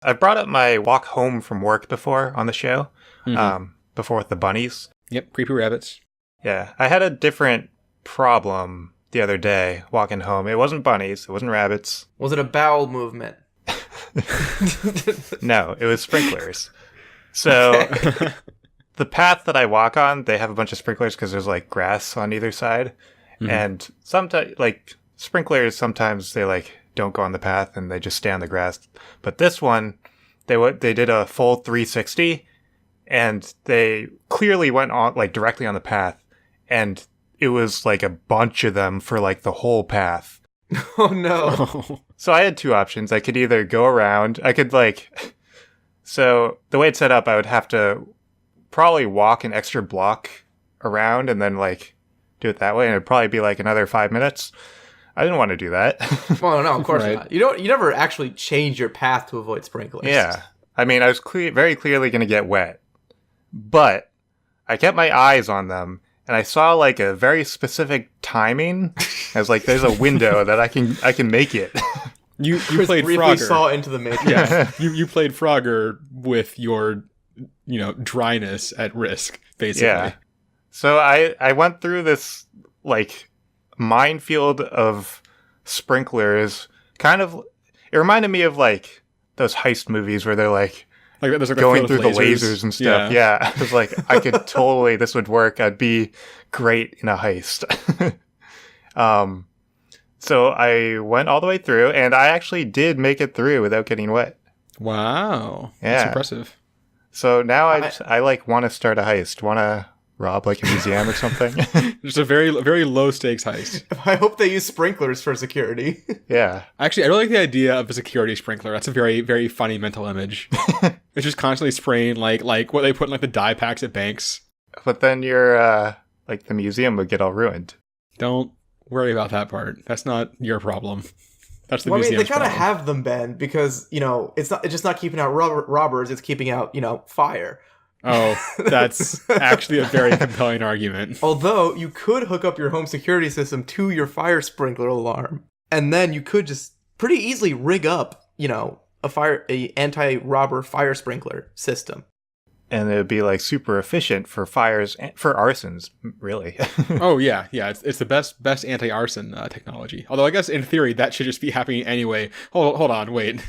I brought up my walk home from work before on the show, before with the bunnies. Yep, creepy rabbits. Yeah, I had a different problem the other day walking home. It wasn't bunnies, it wasn't rabbits. Was it a bowel movement? No, it was sprinklers. So the path that I walk on, they have a bunch of sprinklers because there's like grass on either side. And sometimes, like, sprinklers, sometimes they like don't go on the path and they just stay on the grass. But this one, they did a full 360 and they clearly went on like directly on the path, and it was like a bunch of them for like the whole path. Oh no. So I had two options. I could either go around, so the way it's set up, I would have to probably walk an extra block around and then like do it that way, and it'd probably be like another 5 minutes. I didn't want to do that. Well, no, of course not. You never actually change your path to avoid sprinklers. Yeah. I mean, I was very clearly going to get wet, but I kept my eyes on them, and I saw like a very specific timing. I was like, there's a window that I can make it. You Chris played briefly Frogger. saw into the matrix. Yeah, you played Frogger with your, dryness at risk, basically. Yeah. So I went through this like minefield of sprinklers. Kind of, it reminded me of like those heist movies where they're like there's like going a through field the of lasers and stuff. Yeah. I was like, I could totally, this would work. I'd be great in a heist. So I went all the way through, and I actually did make it through without getting wet. Wow. Yeah. That's impressive. So now I like want to start a heist. Want to rob like a museum or something. Just a very, very low stakes heist. I hope they use sprinklers for security. Yeah. Actually, I really like the idea of a security sprinkler. That's a very, very funny mental image. It's just constantly spraying like what they put in like the dye packs at banks. But then your like the museum would get all ruined. Don't worry about that part. That's not your problem. That's the Well, I mean, museum's they kind of problem. have them, Ben, because it's just not keeping out robbers. It's keeping out fire. Oh, that's actually a very compelling argument. Although you could hook up your home security system to your fire sprinkler alarm, and then you could just pretty easily rig up, a anti-robber fire sprinkler system. And it would be like super efficient for fires, for arsons, really. Oh yeah, it's the best anti-arson technology. Although I guess in theory that should just be happening anyway. Hold on, wait.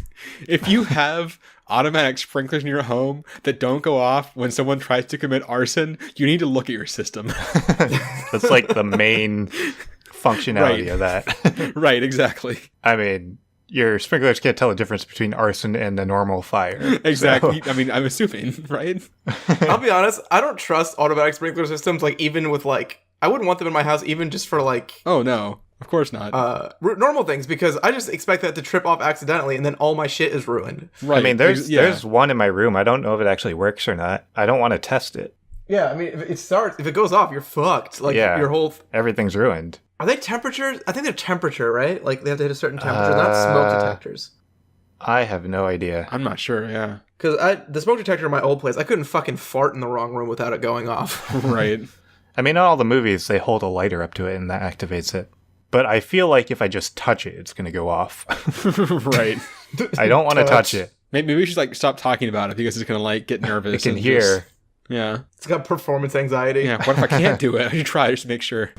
If you have automatic sprinklers in your home that don't go off when someone tries to commit arson, you need to look at your system. That's like the main functionality of that. Right, exactly. I mean, your sprinklers can't tell the difference between arson and a normal fire. Exactly. So. I mean, I'm assuming, right? I'll be honest, I don't trust automatic sprinkler systems, like, even with, like, I wouldn't want them in my house even just for, like... Oh, no. Of course not. Normal things, because I just expect that to trip off accidentally, and then all my shit is ruined. Right. I mean, there's one in my room. I don't know if it actually works or not. I don't want to test it. Yeah, I mean, if it goes off, you're fucked. Like, Yeah. your whole... Everything's ruined. Are they temperatures? I think they're temperature, right? Like, they have to hit a certain temperature, not smoke detectors. I have no idea. I'm not sure, yeah. Because the smoke detector in my old place, I couldn't fucking fart in the wrong room without it going off. Right. I mean, in all the movies, they hold a lighter up to it and that activates it. But I feel like if I just touch it, it's going to go off. Right. I don't want to touch it. Maybe we should like stop talking about it because it's going to like get nervous. It can hear. Yeah. It's got performance anxiety. Yeah. What if I can't do it? I should try just to make sure.